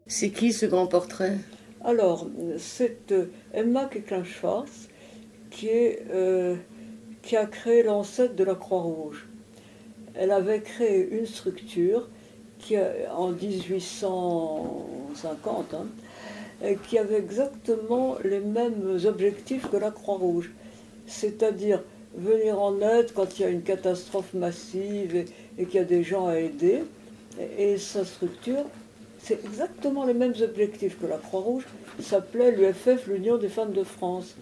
C'est qui ce grand portrait? Alors, c'est Emma Kecklin-Schwarz qui a créé l'ancêtre de la Croix-Rouge. Elle avait créé une structure en 1850, qui avait exactement les mêmes objectifs que la Croix-Rouge. C'est-à-dire venir en aide quand il y a une catastrophe massive et qu'il y a des gens à aider. Et sa structure, c'est exactement les mêmes objectifs que la Croix-Rouge. Il s'appelait l'UFF, l'Union des femmes de France.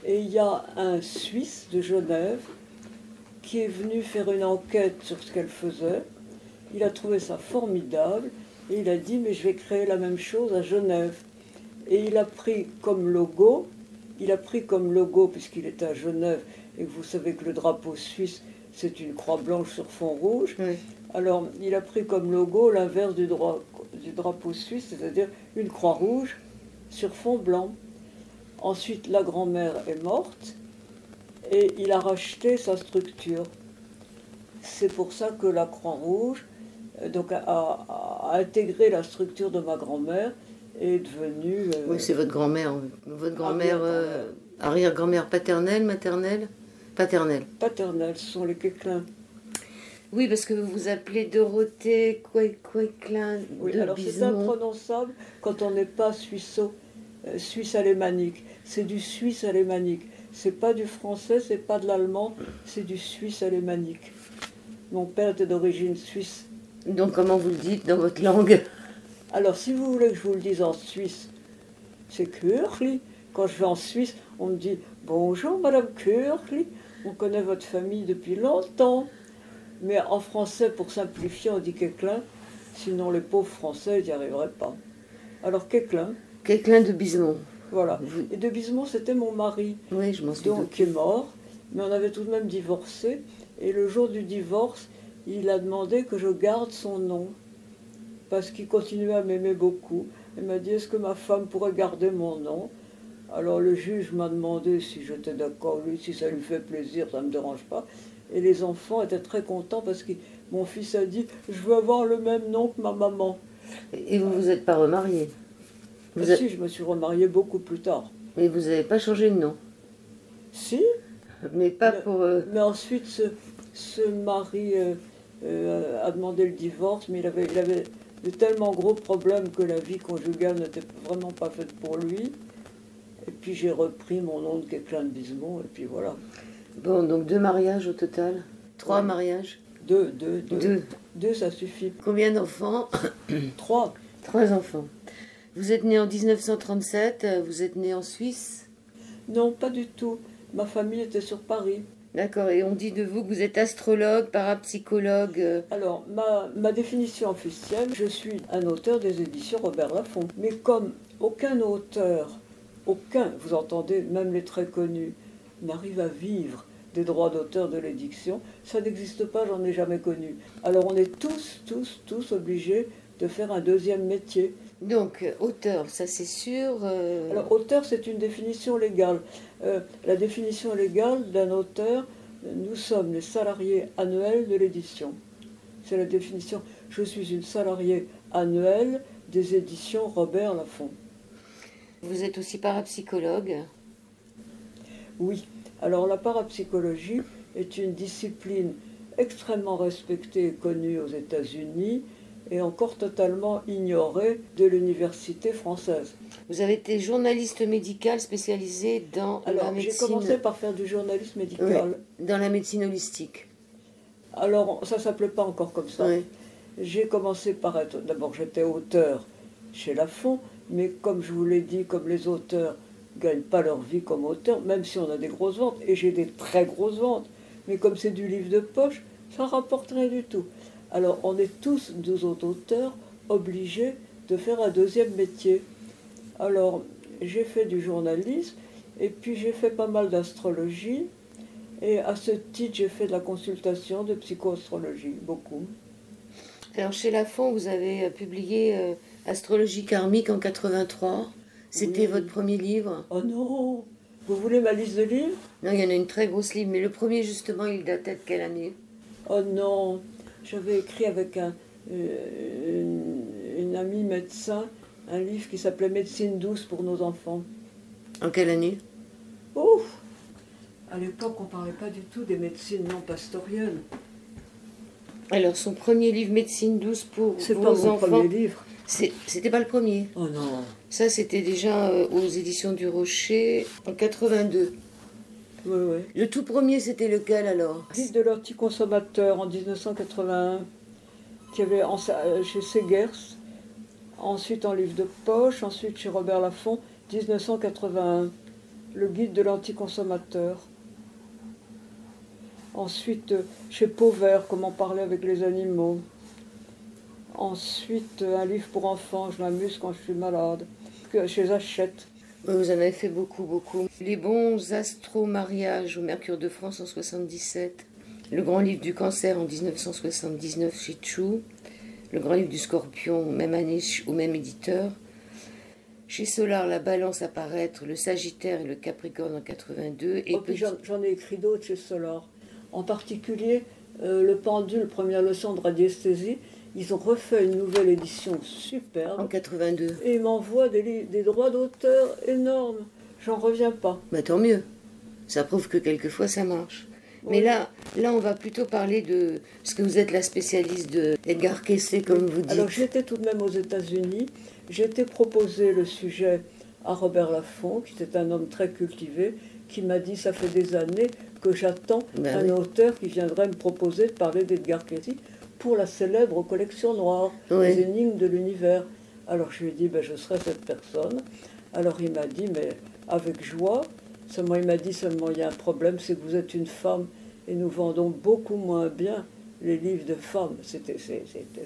Et il y a un Suisse de Genève qui est venu faire une enquête sur ce qu'elle faisait. Il a trouvé ça formidable et il a dit mais je vais créer la même chose à Genève. Et il a pris comme logo, puisqu'il était à Genève et que vous savez que le drapeau suisse c'est une croix blanche sur fond rouge. Oui. Alors il a pris comme logo l'inverse du drapeau suisse, c'est-à-dire une croix rouge sur fond blanc. Ensuite la grand-mère est morte et il a racheté sa structure. C'est pour ça que la Croix-Rouge a intégré la structure de ma grand-mère et est devenue... Oui, c'est votre grand-mère. Votre grand-mère, arrière-grand-mère paternelle, maternelle? Paternelle. Paternelle, ce sont les Kecklin. Oui, parce que vous vous appelez Dorothée Kecklin Oui, de alors c'est Bizemont. imprononçable quand on n'est pas suisse alémanique. C'est du suisse alémanique. C'est pas du français, c'est pas de l'allemand, c'est du suisse alémanique. Mon père était d'origine suisse. Donc comment vous le dites dans votre langue? Alors si vous voulez que je vous le dise en suisse, c'est Kürli. Quand je vais en Suisse, on me dit « Bonjour Madame Kürli, on connaît votre famille depuis longtemps ». Mais en français, pour simplifier, on dit Kecklin, sinon les pauvres Français n'y arriveraient pas. Alors Kecklin. Kecklin de Bizemont. Voilà. Et de Bizemont, c'était mon mari. Oui, je m'en suis donc, qui est mort, mais on avait tout de même divorcé. Et le jour du divorce, il a demandé que je garde son nom, parce qu'il continuait à m'aimer beaucoup. Il m'a dit, est-ce que ma femme pourrait garder mon nom? Alors le juge m'a demandé si j'étais d'accord, lui, si ça lui fait plaisir, ça ne me dérange pas. Et les enfants étaient très contents parce que mon fils a dit, je veux avoir le même nom que ma maman. Et vous ne vous êtes pas remarié? Si, je me suis remariée beaucoup plus tard. Mais vous n'avez pas changé de nom? Si. Mais pas pour... Mais ensuite, ce mari a demandé le divorce, mais il avait de tellement gros problèmes que la vie conjugale n'était vraiment pas faite pour lui. Et puis j'ai repris mon nom de Kecklin de Bizemont, et puis voilà. Bon, donc 2 mariages au total? 3 mariages? Deux, ça suffit. Combien d'enfants? 3. 3 enfants. Vous êtes né en 1937, vous êtes né en Suisse? Non, pas du tout. Ma famille était sur Paris. D'accord, et on dit de vous que vous êtes astrologue, parapsychologue. Alors, ma définition officielle, je suis un auteur des éditions Robert Laffont. Mais comme aucun auteur, vous entendez, même les très connus, n'arrive à vivre des droits d'auteur de l'édition, ça n'existe pas, j'en ai jamais connu. Alors on est tous obligés de faire un deuxième métier. Donc, auteur, ça c'est sûr. Alors, auteur, c'est une définition légale. La définition légale d'un auteur, nous sommes les salariés annuels de l'édition. C'est la définition. Je suis une salariée annuelle des éditions Robert Laffont. Vous êtes aussi parapsychologue? Oui. Alors, la parapsychologie est une discipline extrêmement respectée et connue aux États-Unis et encore totalement ignorée de l'université française. Vous avez été journaliste médical spécialisé dans la médecine... J'ai commencé par faire du journalisme médical. Oui, dans la médecine holistique. Alors, ça ne s'appelait pas encore comme ça. Oui. J'ai commencé par être... D'abord, j'étais auteur chez Laffont, mais comme je vous l'ai dit, comme les auteurs ne gagnent pas leur vie comme auteurs, même si on a des grosses ventes, et j'ai des très grosses ventes, mais comme c'est du livre de poche, ça ne rapporte rien du tout. Alors, on est tous, nous autres auteurs, obligés de faire un deuxième métier. Alors, j'ai fait du journalisme, et puis j'ai fait pas mal d'astrologie, et à ce titre, j'ai fait de la consultation de psychoastrologie, beaucoup. Alors, chez Laffont, vous avez publié Astrologie karmique en 83. C'était votre premier livre? Oh non! Vous voulez ma liste de livres? Non, il y en a une très grosse liste, mais le premier, justement, il datait de quelle année? Oh non! J'avais écrit avec une amie médecin un livre qui s'appelait Médecine douce pour nos enfants. En quelle année? Ouf! À l'époque, on ne parlait pas du tout des médecines non pastorielles. Alors, son premier livre, Médecine douce pour C'est vos pas mon enfants. premier livre. C'était pas le premier. Oh non. Ça, c'était déjà aux éditions du Rocher en 82. Oui, oui. Le tout premier, c'était lequel alors? Guide de l'anticonsommateur en 1981, qui avait chez Segers, ensuite en livre de poche, ensuite chez Robert Laffont, 1981, le guide de l'anticonsommateur. Ensuite, chez Pauvert, comment parler avec les animaux. Ensuite, un livre pour enfants, je m'amuse quand je suis malade, chez Hachette. Vous en avez fait beaucoup, beaucoup. Les bons astro-mariages au Mercure de France en 77. Le grand livre du cancer en 1979 chez Chou. Le grand livre du scorpion, même année, au même éditeur. Chez Solar, la balance à paraître, le Sagittaire et le Capricorne en 82. Et puis j'en ai écrit d'autres chez Solar. En particulier, le pendule, première leçon de radiesthésie, ils ont refait une nouvelle édition superbe. En 82. Et ils m'envoient des droits d'auteur énormes. J'en reviens pas. Bah, tant mieux. Ça prouve que quelquefois ça marche. Oui. Mais là, on va plutôt parler de... Parce que vous êtes la spécialiste d'Edgar Cayce, comme vous dites. Alors j'étais tout de même aux États-Unis. J'ai été proposé le sujet à Robert Laffont, qui était un homme très cultivé, qui m'a dit, ça fait des années que j'attends un auteur qui viendrait me proposer de parler d'Edgar Cayce pour la célèbre collection noire, les énigmes de l'univers. Alors je lui ai dit, je serai cette personne. Alors il m'a dit, mais avec joie. Seulement il m'a dit, il y a un problème, c'est que vous êtes une femme et nous vendons beaucoup moins bien les livres de femmes. C'était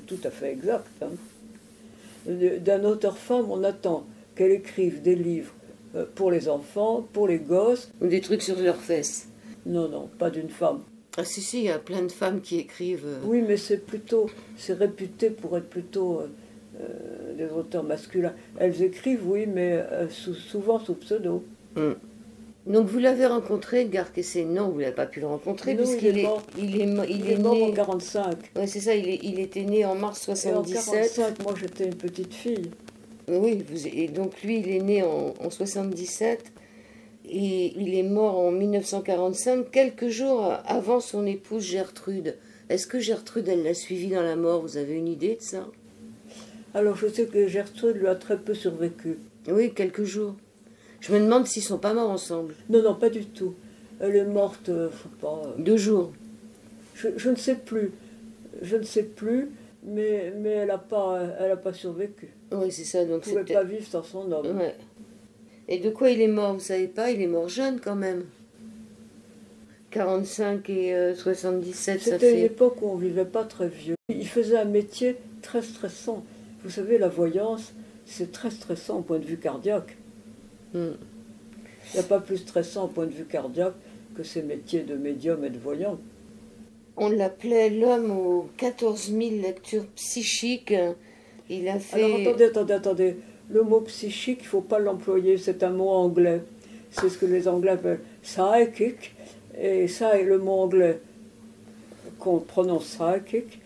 tout à fait exact. Hein. D'un auteur femme, on attend qu'elle écrive des livres pour les enfants, pour les gosses. Ou des trucs sur leurs fesses. Non, non, pas d'une femme. Ah si, il y a plein de femmes qui écrivent... Oui, mais c'est réputé pour être plutôt des auteurs masculins. Elles écrivent, oui, mais souvent sous pseudo. Donc vous l'avez rencontré, Edgar Cayce? Non, vous n'avez pas pu le rencontrer, puisqu'il est mort. Il est mort né en 45. Oui, c'est ça, il était né en mars 77. Et en 45, moi j'étais une petite fille. Oui, et donc lui, il est né en 77. Et il est mort en 1945, quelques jours avant son épouse Gertrude. Est-ce que Gertrude, elle l'a suivi dans la mort? Vous avez une idée de ça? Alors je sais que Gertrude lui a très peu survécu. Oui, quelques jours. Je me demande s'ils ne sont pas morts ensemble. Non, non, pas du tout. Elle est morte, je ne sais pas... 2 jours. Je ne sais plus. Je ne sais plus, mais elle n'a pas survécu. Oui, c'est ça. Donc elle ne pouvait pas vivre sans son homme. Ouais. Et de quoi il est mort, vous savez pas? Il est mort jeune quand même. 45 et 77, ça fait... C'était une époque où on ne vivait pas très vieux. Il faisait un métier très stressant. Vous savez, la voyance, c'est très stressant au point de vue cardiaque. Il n'y a pas plus stressant au point de vue cardiaque que ces métiers de médium et de voyant. On l'appelait l'homme aux 14 000 lectures psychiques. Il a fait... Alors attendez. Le mot psychique, il ne faut pas l'employer, c'est un mot anglais. C'est ce que les Anglais appellent psychic. Et ça, le mot anglais qu'on prononce psychic,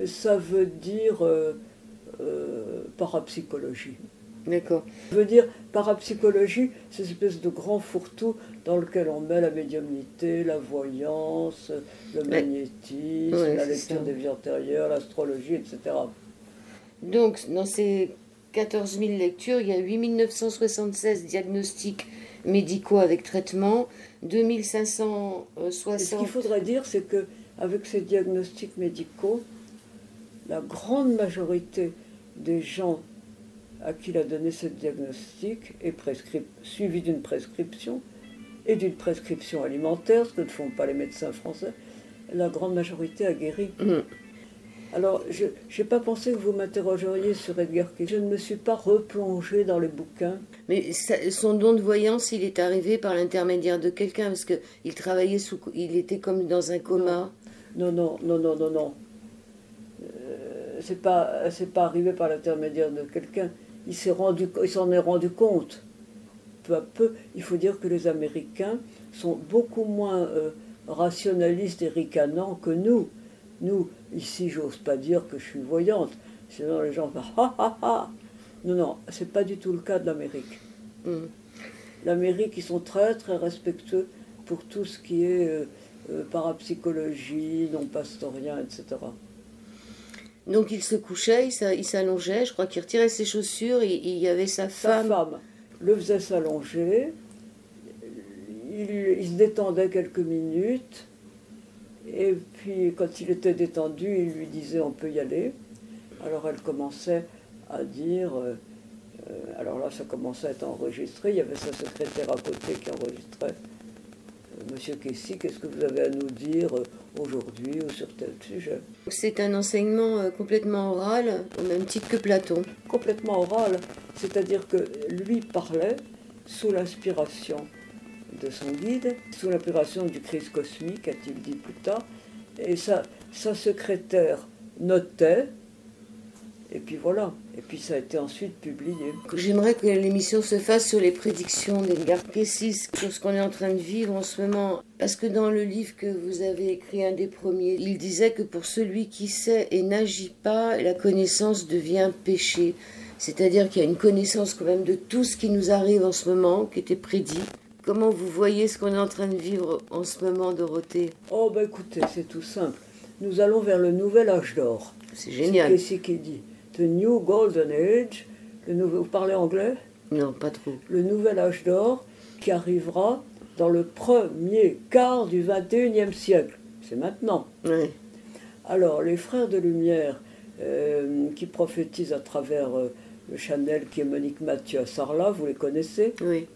ça veut dire parapsychologie. D'accord. Ça veut dire parapsychologie, c'est une espèce de grand fourre-tout dans lequel on met la médiumnité, la voyance, le magnétisme, la lecture des vies antérieures, l'astrologie, etc. Donc, dans ces 14 000 lectures, il y a 8 976 diagnostics médicaux avec traitement, 2 560... Et ce qu'il faudrait dire, c'est qu'avec ces diagnostics médicaux, la grande majorité des gens à qui il a donné ce diagnostic est suivi d'une prescription, et d'une prescription alimentaire, ce que ne font pas les médecins français. La grande majorité a guéri. Alors, je n'ai pas pensé que vous m'interrogeriez sur Edgar Cayce. Je ne me suis pas replongée dans les bouquins. Mais son don de voyance, il est arrivé par l'intermédiaire de quelqu'un, parce qu'il travaillait il était comme dans un coma. Non. C'est pas arrivé par l'intermédiaire de quelqu'un. Il s'en est rendu compte. Peu à peu, il faut dire que les Américains sont beaucoup moins rationalistes et ricanants que nous. Nous, ici, j'ose pas dire que je suis voyante, sinon les gens font ha ha ha. Non, non, c'est pas du tout le cas de l'Amérique. Hmm. L'Amérique, ils sont très très respectueux pour tout ce qui est parapsychologie, non pastorien, etc. Donc il se couchait, il s'allongeait, je crois qu'il retirait ses chaussures et il y avait sa Sa femme. femme le faisait s'allonger, il se détendait quelques minutes, et puis quand il était détendu, il lui disait on peut y aller. Alors elle commençait à dire, alors là ça commençait à être enregistré, il y avait sa secrétaire à côté qui enregistrait. Monsieur Kessy, qu'est-ce que vous avez à nous dire aujourd'hui ou sur tel sujet? C'est un enseignement complètement oral, au même titre que Platon. Complètement oral, c'est-à-dire que lui parlait sous l'inspiration de son guide, sous l'inspiration du Christ cosmique, a-t-il dit plus tard, et sa secrétaire notait, et puis voilà, et puis ça a été ensuite publié. J'aimerais que l'émission se fasse sur les prédictions d'Edgar Cayce, sur ce qu'on est en train de vivre en ce moment. Parce que dans le livre que vous avez écrit, un des premiers, il disait que pour celui qui sait et n'agit pas, la connaissance devient péché. C'est-à-dire qu'il y a une connaissance quand même de tout ce qui nous arrive en ce moment, qui était prédit. Comment vous voyez ce qu'on est en train de vivre en ce moment, Dorothée? Oh ben écoutez, c'est tout simple. Nous allons vers le nouvel âge d'or. C'est génial. C'est qui dit. The New Golden Age. Vous parlez anglais? Non, pas trop. Le nouvel âge d'or qui arrivera dans le premier quart du XXIe siècle. C'est maintenant. Ouais. Alors, les frères de Lumière qui prophétisent à travers le Chanel qui est Monique Mathieu à Sarlat, vous les connaissez? Oui.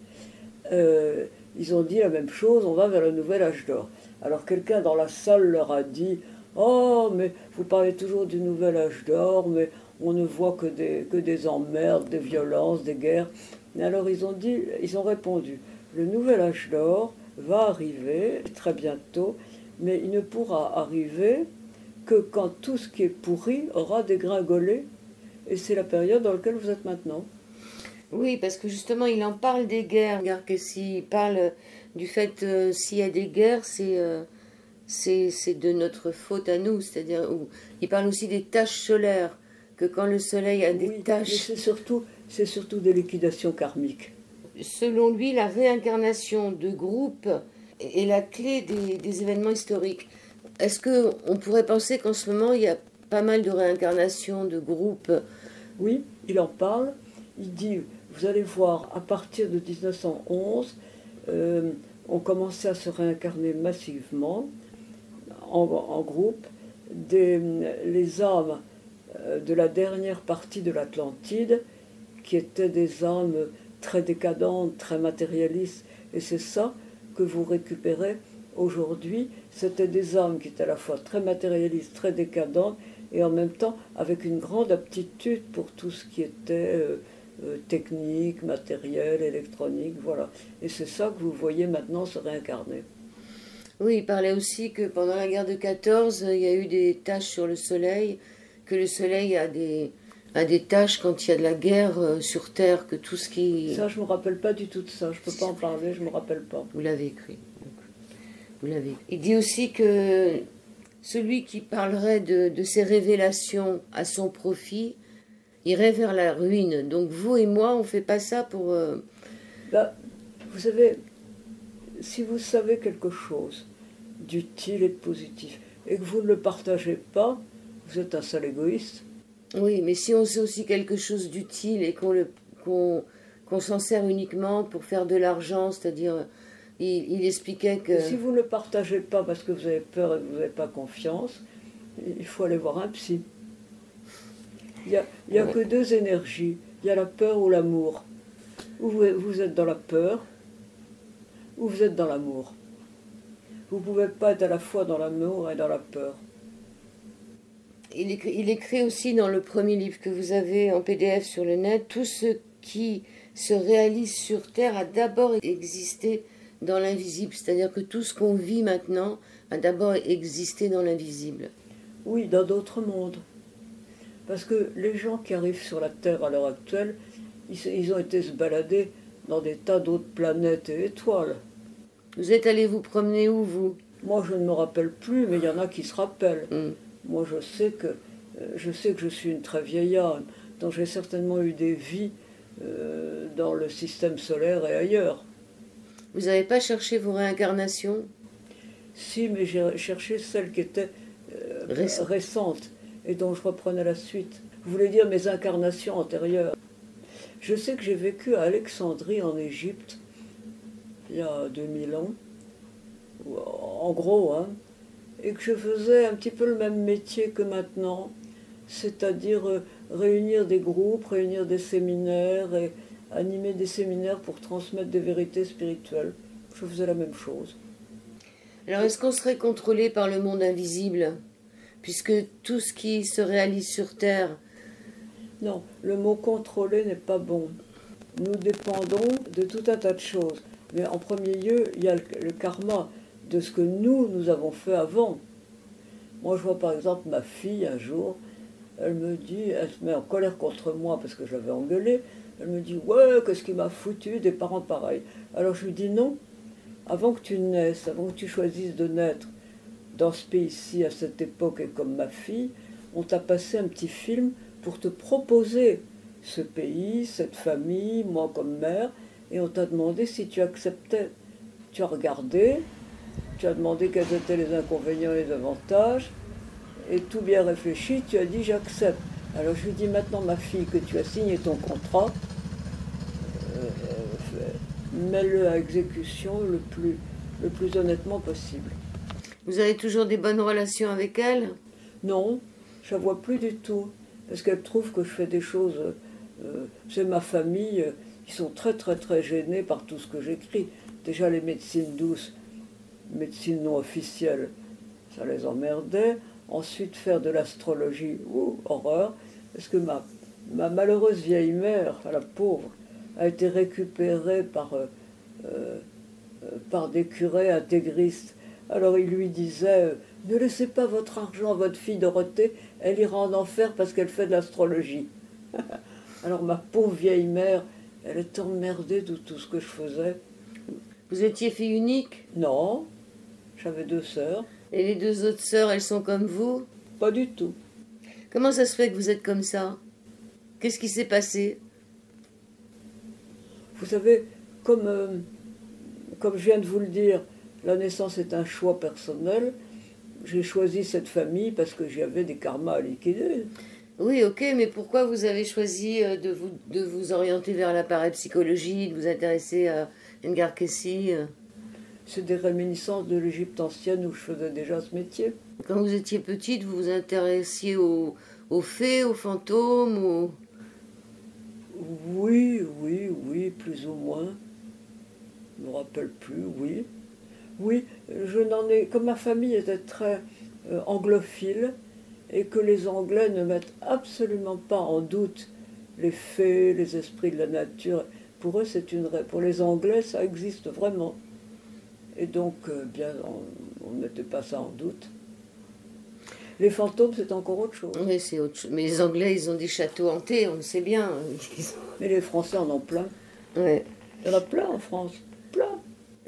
Ils ont dit la même chose, on va vers le nouvel âge d'or. Alors quelqu'un dans la salle leur a dit « Oh, mais vous parlez toujours du nouvel âge d'or, mais on ne voit que des emmerdes, des violences, des guerres. » Et alors ils ont répondu « Le nouvel âge d'or va arriver très bientôt, mais il ne pourra arriver que quand tout ce qui est pourri aura dégringolé. » Et c'est la période dans laquelle vous êtes maintenant. Oui, parce que justement, il en parle des guerres. Regarde que s'il parle du fait s'il y a des guerres, c'est de notre faute à nous. C'est-à-dire, il parle aussi des taches solaires, que quand le soleil a des taches... Mais c'est surtout des liquidations karmiques. Selon lui, la réincarnation de groupes est la clé des événements historiques. Est-ce qu'on pourrait penser qu'en ce moment, il y a pas mal de réincarnations de groupes? Oui, il en parle. Il dit, vous allez voir, à partir de 1911, on commençait à se réincarner massivement, en groupe. Les âmes de la dernière partie de l'Atlantide, qui étaient des âmes très décadentes, très matérialistes, et c'est ça que vous récupérez aujourd'hui. C'était des âmes qui étaient à la fois très matérialistes, très décadentes, et en même temps avec une grande aptitude pour tout ce qui était technique, matériel, électronique, voilà. Et c'est ça que vous voyez maintenant se réincarner. Oui, il parlait aussi que pendant la guerre de 14, il y a eu des taches sur le soleil, que le soleil a des taches quand il y a de la guerre sur Terre, que tout ce qui... Ça, je ne me rappelle pas du tout de ça, je ne peux pas en parler, je ne me rappelle pas. Vous l'avez écrit. Vous l'avez. Il dit aussi que celui qui parlerait de ses révélations à son profit irait vers la ruine. Donc vous et moi, on ne fait pas ça pour... Ben, vous savez, si vous savez quelque chose d'utile et de positif, et que vous ne le partagez pas, vous êtes un sale égoïste. Oui, mais si on sait aussi quelque chose d'utile et qu'on s'en sert uniquement pour faire de l'argent, c'est-à-dire, il expliquait que... Si vous ne le partagez pas parce que vous avez peur et que vous n'avez pas confiance, il faut aller voir un psy. Il n'y a que deux énergies, il y a la peur ou l'amour. Ou vous êtes dans la peur, ou vous êtes dans l'amour. Vous ne pouvez pas être à la fois dans l'amour et dans la peur. Il écrit aussi dans le premier livre que vous avez en PDF sur le net, tout ce qui se réalise sur Terre a d'abord existé dans l'invisible. C'est-à-dire que tout ce qu'on vit maintenant a d'abord existé dans l'invisible. Oui, dans d'autres mondes. Parce que les gens qui arrivent sur la Terre à l'heure actuelle, ils ont été se balader dans des tas d'autres planètes et étoiles. Vous êtes allé vous promener où, vous? Moi, je ne me rappelle plus, mais il y en a qui se rappellent. Mm. Moi, je sais que je suis une très vieille âme. Donc j'ai certainement eu des vies dans le système solaire et ailleurs. Vous n'avez pas cherché vos réincarnations? Si, mais j'ai cherché celle qui était récente et dont je reprenais la suite. Vous voulez dire mes incarnations antérieures? Je sais que j'ai vécu à Alexandrie en Égypte il y a 2000 ans, en gros, hein, et que je faisais un petit peu le même métier que maintenant, c'est-à-dire réunir des groupes, réunir des séminaires et animer des séminaires pour transmettre des vérités spirituelles. Je faisais la même chose. Alors, est-ce qu'on serait contrôlé par le monde invisible, puisque tout ce qui se réalise sur Terre... Non, le mot contrôler n'est pas bon. Nous dépendons de tout un tas de choses. Mais en premier lieu, il y a le karma de ce que nous avons fait avant. Moi, je vois par exemple ma fille un jour, elle me dit, elle se met en colère contre moi parce que je l'avais engueulée. Elle me dit, ouais, qu'est-ce qui m'a foutu des parents pareils. Alors je lui dis non, avant que tu naisses, avant que tu choisisses de naître dans ce pays-ci, à cette époque, et comme ma fille, on t'a passé un petit film pour te proposer ce pays, cette famille, moi comme mère, et on t'a demandé si tu acceptais. Tu as regardé, tu as demandé quels étaient les inconvénients et les avantages, et tout bien réfléchi, tu as dit j'accepte. Alors je lui dis maintenant ma fille que tu as signé ton contrat, mets-le à exécution le plus honnêtement possible. Vous avez toujours des bonnes relations avec elle? Non, je ne la vois plus du tout, parce qu'elle trouve que je fais des choses... c'est ma famille, ils sont très très très gênés par tout ce que j'écris. Déjà les médecines douces, médecine non officielle, ça les emmerdait. Ensuite faire de l'astrologie, horreur, parce que ma malheureuse vieille mère, enfin, la pauvre, a été récupérée par des curés intégristes. Alors il lui disait, ne laissez pas votre argent à votre fille Dorothée, elle ira en enfer parce qu'elle fait de l'astrologie. Alors ma pauvre vieille mère, elle est emmerdée de tout ce que je faisais. Vous étiez fille unique? Non, j'avais 2 sœurs. Et les 2 autres sœurs, elles sont comme vous? Pas du tout. Comment ça se fait que vous êtes comme ça? Qu'est-ce qui s'est passé? Vous savez, comme je viens de vous le dire, la naissance est un choix personnel. J'ai choisi cette famille parce que j'avais des karmas à liquider. Oui, ok, mais pourquoi vous avez choisi de vous orienter vers la parapsychologie, de vous intéresser à Edgar Cayce? C'est des réminiscences de l'Égypte ancienne où je faisais déjà ce métier. Quand vous étiez petite, vous vous intéressiez aux fées, aux fantômes, Oui, plus ou moins. Je ne me rappelle plus, oui. Oui, je n'en ai... Comme ma famille était très anglophile, et que les Anglais ne mettent absolument pas en doute les fées, les esprits de la nature. Pour eux, pour les Anglais, ça existe vraiment. Et donc, bien, on ne mettait pas ça en doute. Les fantômes, c'est encore autre chose. Oui, c'est autre chose. Mais les Anglais, ils ont des châteaux hantés, on le sait bien. Mais les Français en ont plein. Ouais. Il y en a plein en France, plein.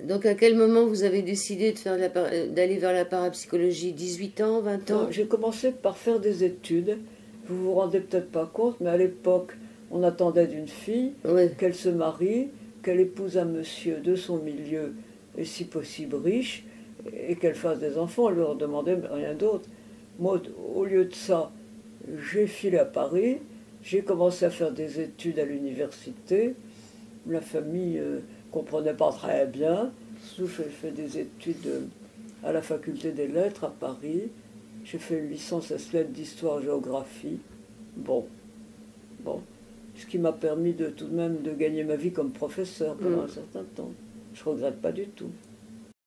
Donc à quel moment vous avez décidé d'aller vers la parapsychologie? 18 ans, 20 ans? J'ai commencé par faire des études. Vous vous rendez peut-être pas compte, mais à l'époque, on attendait d'une fille qu'elle se marie, qu'elle épouse un monsieur de son milieu, et si possible riche, et qu'elle fasse des enfants. On leur demandait rien d'autre. Moi, au lieu de ça, j'ai filé à Paris, j'ai commencé à faire des études à l'université. La famille comprenait pas très bien. J'ai fait des études à la faculté des lettres à Paris. J'ai fait une licence SLED d'histoire-géographie. Bon. Ce qui m'a permis tout de même de gagner ma vie comme professeur pendant un certain temps. Je ne regrette pas du tout.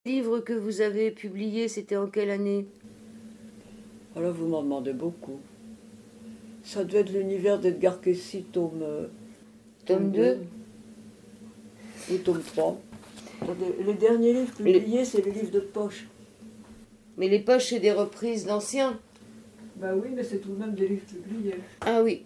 Le livre que vous avez publié, c'était en quelle année? Alors vous m'en demandez beaucoup. Ça devait être l'univers d'Edgar Cayce, tome 2 ou tome 3. Les derniers livres publiés, c'est les livres de poche. Mais les poches, c'est des reprises d'anciens. Ben oui, mais c'est tout de même des livres publiés. Ah oui.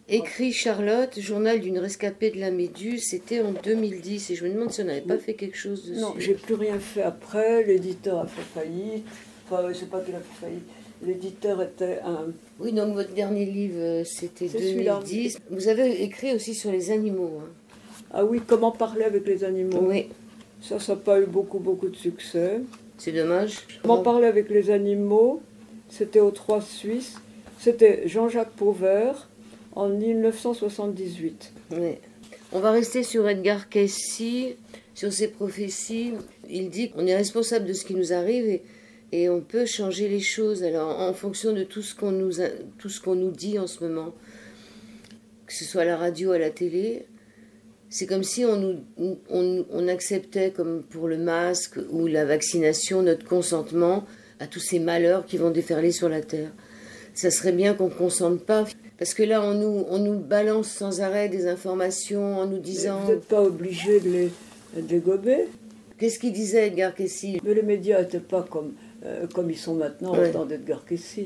Écrit Charlotte, journal d'une rescapée de la Méduse, c'était en 2010. Et je me demande si on n'avait pas fait quelque chose dessus. Non, j'ai plus rien fait après. L'éditeur a fait faillite. Enfin, c'est pas qu'il a fait faillite. l'éditeur était un... Oui, donc votre dernier livre, c'était C'est celui-là. 2010. Vous avez écrit aussi sur les animaux. Hein. Ah oui, comment parler avec les animaux. Oui, Ça n'a pas eu beaucoup de succès. c'est dommage. Comment parler avec les animaux, c'était aux Trois Suisses. C'était Jean-Jacques Pauvert en 1978. Oui. On va rester sur Edgar Cayce, sur ses prophéties. Il dit qu'on est responsable de ce qui nous arrive et on peut changer les choses. Alors, en fonction de tout ce qu'on nous dit en ce moment, que ce soit à la radio, à la télé, c'est comme si on acceptait, comme pour le masque ou la vaccination, notre consentement à tous ces malheurs qui vont déferler sur la Terre. Ça serait bien qu'on ne consente pas, parce que là, on nous balance sans arrêt des informations en nous disant... Vous n'êtes pas obligé de les gober. Qu'est-ce qu'il disait, Edgar Cayce? Mais les médias n'étaient pas comme ils sont maintenant Ouais. au temps d'Edgar Cayce.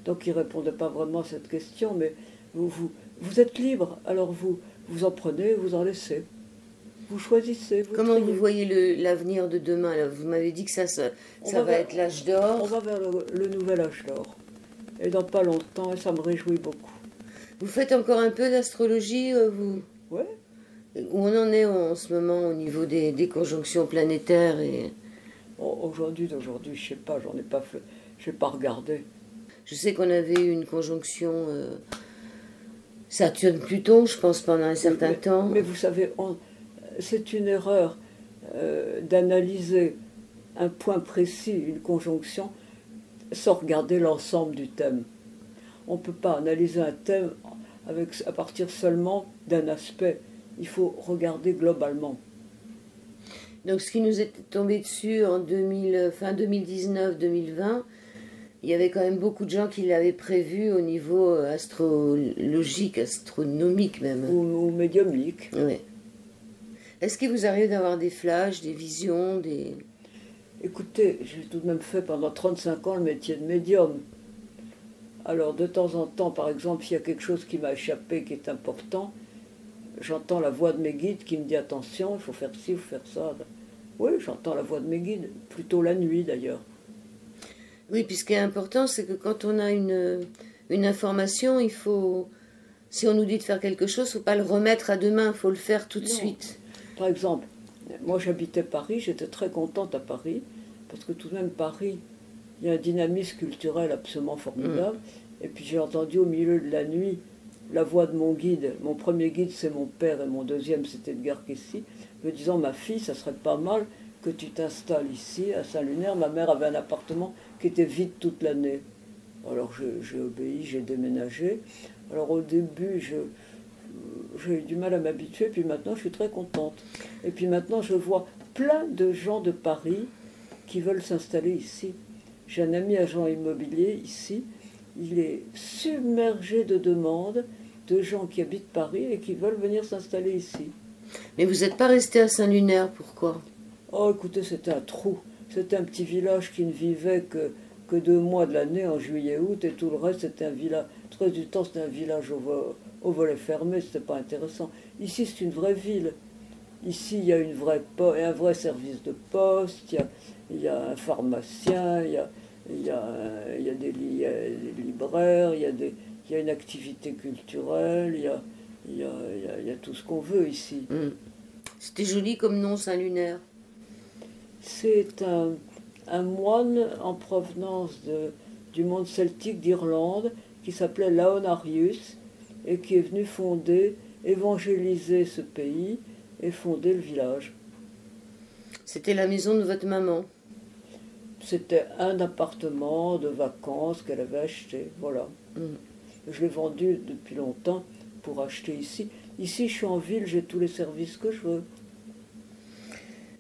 Donc ils ne répondaient pas vraiment à cette question, mais vous êtes libre, alors vous en prenez, vous en laissez. Vous choisissez. Comment triez. vous voyez l'avenir de demain là? Vous m'avez dit que ça va vers- être l'âge On d'or. va vers le nouvel âge d'or. Et dans pas longtemps, et ça me réjouit beaucoup. Vous faites encore un peu d'astrologie, vous? Ouais. Où on en est en ce moment au niveau des conjonctions planétaires et... D'aujourd'hui, je sais pas, j'ai pas regardé. Je sais qu'on avait eu une conjonction Saturne-Pluton, je pense, pendant un certain temps. Mais vous savez, c'est une erreur d'analyser un point précis, une conjonction, sans regarder l'ensemble du thème. On ne peut pas analyser un thème à partir seulement d'un aspect. Il faut regarder globalement. Donc ce qui nous est tombé dessus en fin 2019-2020, il y avait quand même beaucoup de gens qui l'avaient prévu au niveau astrologique, astronomique même. Ou médiumnique. Ouais. Est-ce qu'il vous arrive d'avoir des flashs, des visions, Écoutez, j'ai tout de même fait pendant 35 ans le métier de médium. Alors de temps en temps, par exemple, s'il y a quelque chose qui m'a échappé, qui est important, j'entends la voix de mes guides qui me dit attention, il faut faire ci, il faut faire ça. Oui, j'entends la voix de mes guides, plutôt la nuit d'ailleurs. Oui, puis ce qui est important, c'est que quand on a une information, il faut... Si on nous dit de faire quelque chose, il ne faut pas le remettre à demain, il faut le faire tout de Non. suite. Par exemple, moi j'habitais Paris, j'étais très contente à Paris, parce que tout de même Paris, il y a un dynamisme culturel absolument formidable. Et puis j'ai entendu au milieu de la nuit la voix de mon guide. Mon premier guide c'est mon père et mon deuxième c'était Edgar Cayce, me disant ma fille, ça serait pas mal que tu t'installes ici à Saint-Lunaire. Ma mère avait un appartement qui était vide toute l'année. Alors j'ai obéi, j'ai déménagé. Alors au début j'ai eu du mal à m'habituer, puis maintenant je suis très contente. Et puis maintenant je vois plein de gens de Paris qui veulent s'installer ici. J'ai un ami agent immobilier ici, il est submergé de demandes de gens qui habitent Paris et qui veulent venir s'installer ici. Mais vous n'êtes pas resté à Saint-Lunaire, pourquoi? Oh écoutez, c'était un trou. C'était un petit village qui ne vivait que 2 mois de l'année, en juillet-août, et tout le reste c'était un village. Le reste du temps c'était un village au volet fermé, c'était pas intéressant. Ici c'est une vraie ville. Ici il y a un vrai service de poste, il y a un pharmacien, il y a des libraires, il y a une activité culturelle, il y a tout ce qu'on veut ici. C'était joli comme nom, Saint-Lunaire. C'est un moine en provenance du monde celtique d'Irlande qui s'appelait Laonarius et qui est venu évangéliser ce pays et fonder le village. C'était la maison de votre maman. C'était un appartement de vacances qu'elle avait acheté, voilà. Je l'ai vendu depuis longtemps pour acheter ici. Ici, je suis en ville, j'ai tous les services que je veux.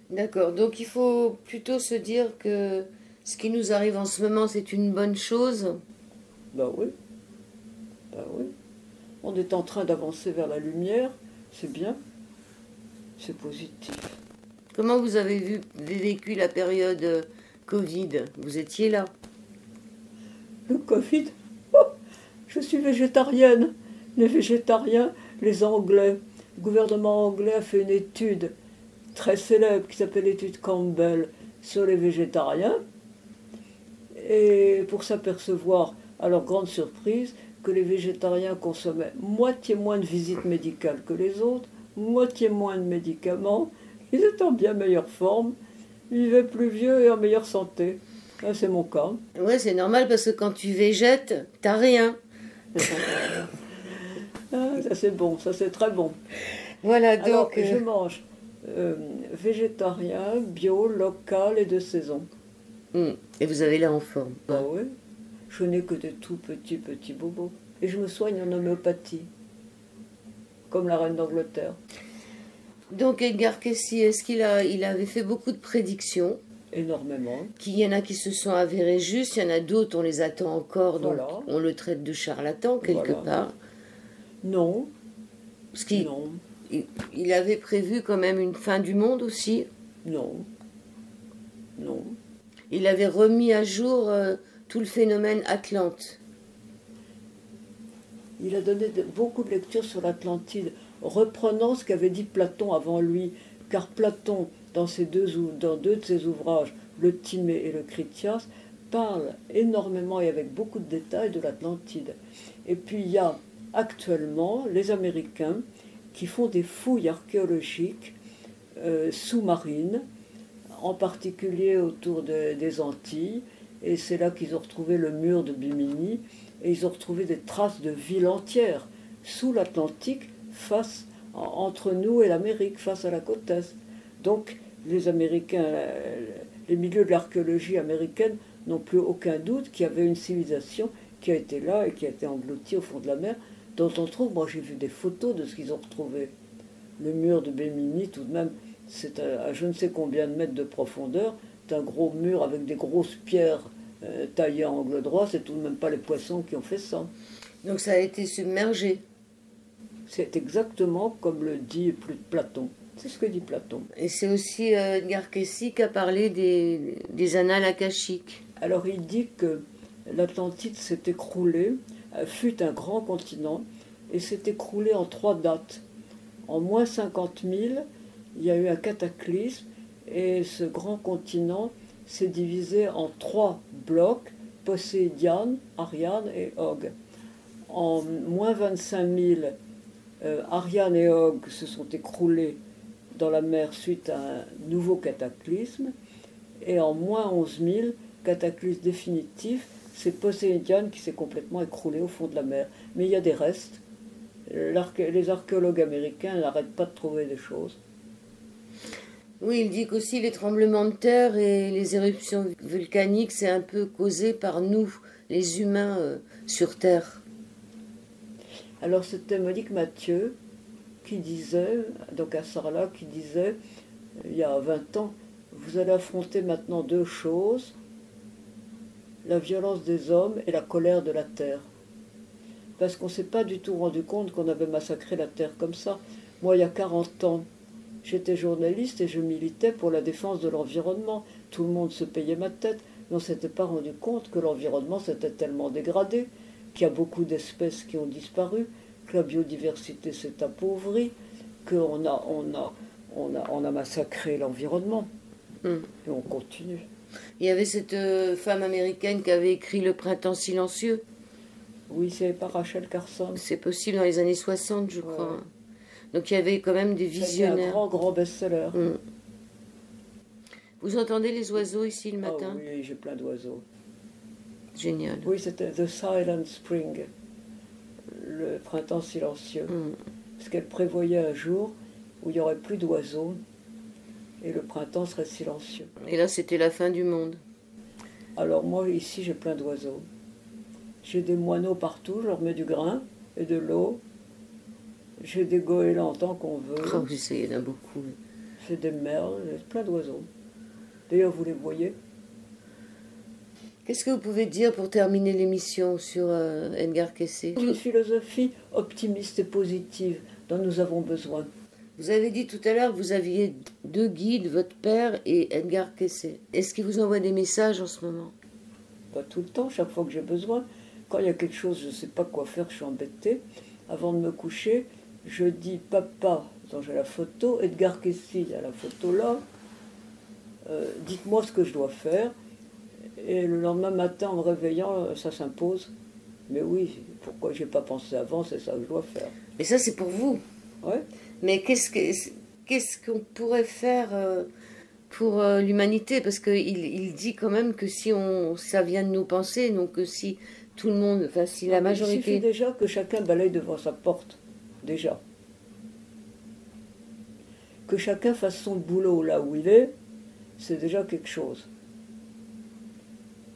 D'accord, donc il faut plutôt se dire que ce qui nous arrive en ce moment, c'est une bonne chose. Ben oui. Ben oui. On est en train d'avancer vers la lumière, c'est bien. C'est positif. Comment vous avez vécu la période Covid? Vous étiez là. Le Covid, oh, je suis végétarienne. Les végétariens, les Anglais, le gouvernement anglais a fait une étude très célèbre qui s'appelle l'étude Campbell sur les végétariens. et pour s'apercevoir, à leur grande surprise, que les végétariens consommaient moitié moins de visites médicales que les autres, moitié moins de médicaments, ils étaient en bien meilleure forme, vivaient plus vieux et en meilleure santé. Là, c'est mon cas. Ouais, c'est normal parce que quand tu végètes, t'as rien. Ah, ça c'est bon, ça c'est très bon. Voilà, Alors, donc... je mange végétarien, bio, local et de saison. Et vous avez l'air en forme. Bah oui, je n'ai que de tout petits bobos. Et je me soigne en homéopathie, comme la reine d'Angleterre. Donc Edgar Cayce, est-ce il avait fait beaucoup de prédictions? Énormément. Qu'il y en a qui se sont avérées justes, il y en a d'autres, on les attend encore, donc Voilà. on le traite de charlatan quelque Voilà. part. Non, Parce qu'il non, il avait prévu quand même une fin du monde aussi. non, non. Il avait remis à jour tout le phénomène Atlante. Il a donné beaucoup de lectures sur l'Atlantide, reprenant ce qu'avait dit Platon avant lui, car Platon, dans deux de ses ouvrages, le Timée et le Critias, parle énormément et avec beaucoup de détails de l'Atlantide. Et puis il y a actuellement les Américains qui font des fouilles archéologiques sous-marines, en particulier autour des Antilles, et c'est là qu'ils ont retrouvé le mur de Bimini, et ils ont retrouvé des traces de villes entières sous l'Atlantique, entre nous et l'Amérique, face à la côte Est. Donc les Américains, les milieux de l'archéologie américaine n'ont plus aucun doute qu'il y avait une civilisation qui a été là et qui a été engloutie au fond de la mer, dont on trouve, moi j'ai vu des photos de ce qu'ils ont retrouvé. Le mur de Bimini, tout de même, c'est à je ne sais combien de mètres de profondeur, c'est un gros mur avec des grosses pierres taillées à angle droit, c'est tout de même pas les poissons qui ont fait ça. Donc ça a été submergé. C'est exactement comme le dit Platon. C'est ce que dit Platon. Et c'est aussi Edgar Cayce qui a parlé des annales akashiques. Alors il dit que l'Atlantide s'est écroulée, fut un grand continent, et s'est écroulé en 3 dates. En moins 50 000, il y a eu un cataclysme, et ce grand continent s'est divisé en 3 blocs, Poséidiane, Ariane et Og. En moins 25 000, Ariane et Og se sont écroulés dans la mer suite à un nouveau cataclysme, et en moins 11 000, cataclysme définitif, c'est Poséidiane qui s'est complètement écroulé au fond de la mer. Mais il y a des restes. Les archéologues américains n'arrêtent pas de trouver des choses. Oui, il dit qu'aussi les tremblements de terre et les éruptions volcaniques, c'est un peu causé par nous, les humains, sur Terre. Alors c'était Monique Mathieu qui disait, donc à Sarlat, qui disait, il y a 20 ans, vous allez affronter maintenant 2 choses, la violence des hommes et la colère de la terre. Parce qu'on ne s'est pas du tout rendu compte qu'on avait massacré la terre comme ça. Moi, il y a 40 ans, j'étais journaliste et je militais pour la défense de l'environnement. Tout le monde se payait ma tête, mais on ne s'était pas rendu compte que l'environnement s'était tellement dégradé, qu'il y a beaucoup d'espèces qui ont disparu, que la biodiversité s'est appauvrie, qu'on a massacré l'environnement. Et on continue. Il y avait cette femme américaine qui avait écrit Le Printemps silencieux. Oui, c'est pas Rachel Carson. C'est possible dans les années 60, je crois. Ouais. Donc il y avait quand même des visionnaires. C'est un grand best-seller. Vous entendez les oiseaux ici le matin? Oui, j'ai plein d'oiseaux. Génial. Oui, c'était The Silent Spring, le printemps silencieux. Parce qu'elle prévoyait un jour où il n'y aurait plus d'oiseaux et le printemps serait silencieux. Et là, c'était la fin du monde. Alors moi, ici, j'ai plein d'oiseaux. J'ai des moineaux partout, je leur mets du grain et de l'eau. J'ai des goélands tant qu'on veut. Oh, oui, il y en a beaucoup. J'ai des merles, j'ai plein d'oiseaux. D'ailleurs, vous les voyez. Qu'est-ce que vous pouvez dire pour terminer l'émission sur Edgar Cayce? Une philosophie optimiste et positive dont nous avons besoin. Vous avez dit tout à l'heure que vous aviez 2 guides, votre père et Edgar Cayce. Est-ce qu'il vous envoie des messages en ce moment? Pas tout le temps, chaque fois que j'ai besoin. Quand il y a quelque chose, je ne sais pas quoi faire, je suis embêtée. Avant de me coucher, je dis papa, dont j'ai la photo, Edgar Cayce, il y a la photo là, dites-moi ce que je dois faire. Et le lendemain matin, en me réveillant, ça s'impose. Mais oui, pourquoi j'ai pas pensé avant, c'est ça que je dois faire. Mais ça, c'est pour vous. Ouais. Mais qu'est-ce qu'on pourrait faire pour l'humanité? Parce qu'il dit quand même que si ça vient de nos pensées, donc si tout le monde, enfin si la Il majorité... suffit déjà que chacun balaye devant sa porte. Déjà. Que chacun fasse son boulot là où il est, c'est déjà quelque chose.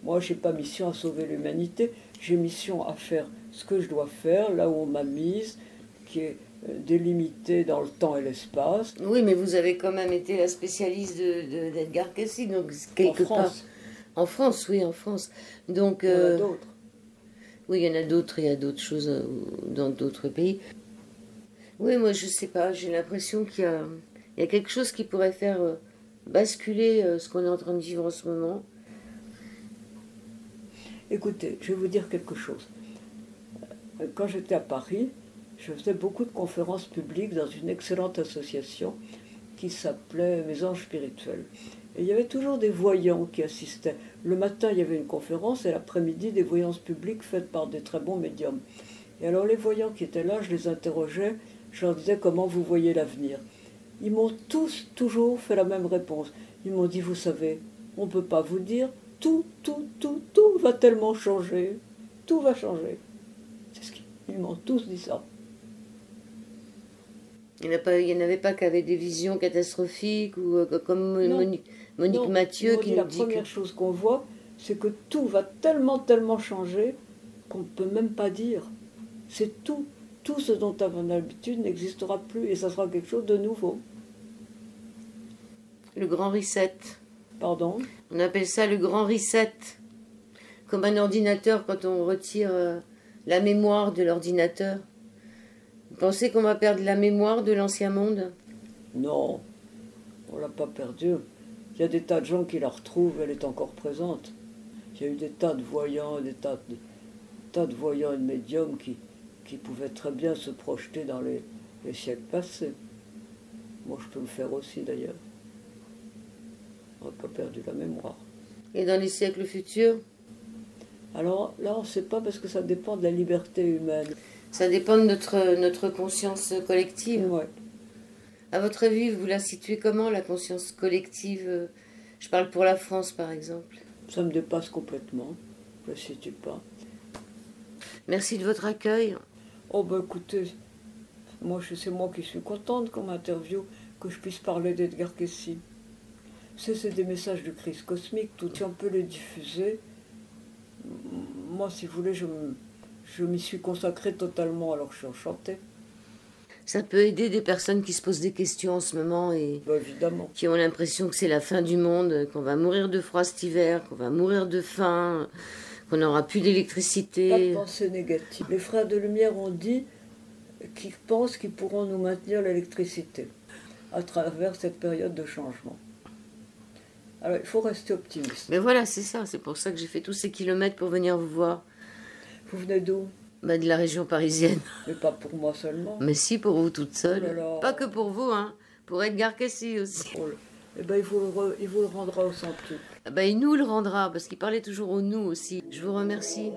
Moi, je n'ai pas mission à sauver l'humanité, j'ai mission à faire ce que je dois faire, là où on m'a mise, qui est délimité dans le temps et l'espace. Oui, mais vous avez quand même été la spécialiste d'Edgar Cayce, donc quelque En France. part... En France, oui, en France. Donc, Il y en a d'autres. oui, il y en a d'autres, il y a d'autres choses dans d'autres pays. Oui, moi, je sais pas, j'ai l'impression il y a quelque chose qui pourrait faire basculer ce qu'on est en train de vivre en ce moment. Écoutez, je vais vous dire quelque chose. Quand j'étais à Paris, je faisais beaucoup de conférences publiques dans une excellente association qui s'appelait Mes Anges Spirituels. Et il y avait toujours des voyants qui assistaient. Le matin, il y avait une conférence et l'après-midi, des voyances publiques faites par des très bons médiums. Et alors les voyants qui étaient là, je les interrogeais, je leur disais comment vous voyez l'avenir. Ils m'ont tous toujours fait la même réponse. Ils m'ont dit, vous savez, on ne peut pas vous dire, tout va tellement changer. Tout va changer. C'est ce qu'ils m'ont tous dit ça. Il n'y en avait pas qui avaient des visions catastrophiques ou comme Non. Monique Non, Mathieu ils m'ont qui dit nous la dit première chose qu'on voit, c'est que tout va tellement changer qu'on ne peut même pas dire. C'est tout. Tout ce dont on a l'habitude n'existera plus et ça sera quelque chose de nouveau. le grand reset. Pardon? On appelle ça le grand reset. Comme un ordinateur quand on retire la mémoire de l'ordinateur. Vous pensez qu'on va perdre la mémoire de l'ancien monde? Non, on ne l'a pas perdue. Il y a des tas de gens qui la retrouvent, elle est encore présente. Il y a eu des tas de voyants, des tas de voyants et de médiums qui pouvaient très bien se projeter dans les siècles passés. Moi, je peux le faire aussi, d'ailleurs. On n'a pas perdu la mémoire. Et dans les siècles futurs? Alors là, on ne sait pas parce que ça dépend de la liberté humaine. Ça dépend de notre conscience collective. Ouais. À votre avis, vous la situez comment, la conscience collective? Je parle pour la France, par exemple. Ça me dépasse complètement. Je ne le situe pas. Merci de votre accueil. Oh ben écoutez, c'est moi qui suis contente qu'on m'interviewe, que je puisse parler d'Edgar Cayce. C'est des messages du Christ cosmique, tout si on peut les diffuser. Moi, si vous voulez, je m'y suis consacrée totalement, alors je suis enchantée. Ça peut aider des personnes qui se posent des questions en ce moment et Ben, évidemment. qui ont l'impression que c'est la fin du monde, qu'on va mourir de froid cet hiver, qu'on va mourir de faim, qu'on n'aura plus Pas de d'électricité. pensée négative. Les frères de lumière ont dit qu'ils pensent qu'ils pourront nous maintenir l'électricité à travers cette période de changement. Alors, il faut rester optimiste. Mais voilà, c'est ça. C'est pour ça que j'ai fait tous ces kilomètres pour venir vous voir. Vous venez d'où? Bah, de la région parisienne. Mais pas pour moi seulement. Mais si, pour vous toute seule. Oh là là. Pas que pour vous, hein. Pour Edgar Cayce aussi. Oh là. Eh ben, il vous le rendra au centuple. Ah bah, il nous le rendra, parce qu'il parlait toujours au nous aussi. Je vous remercie.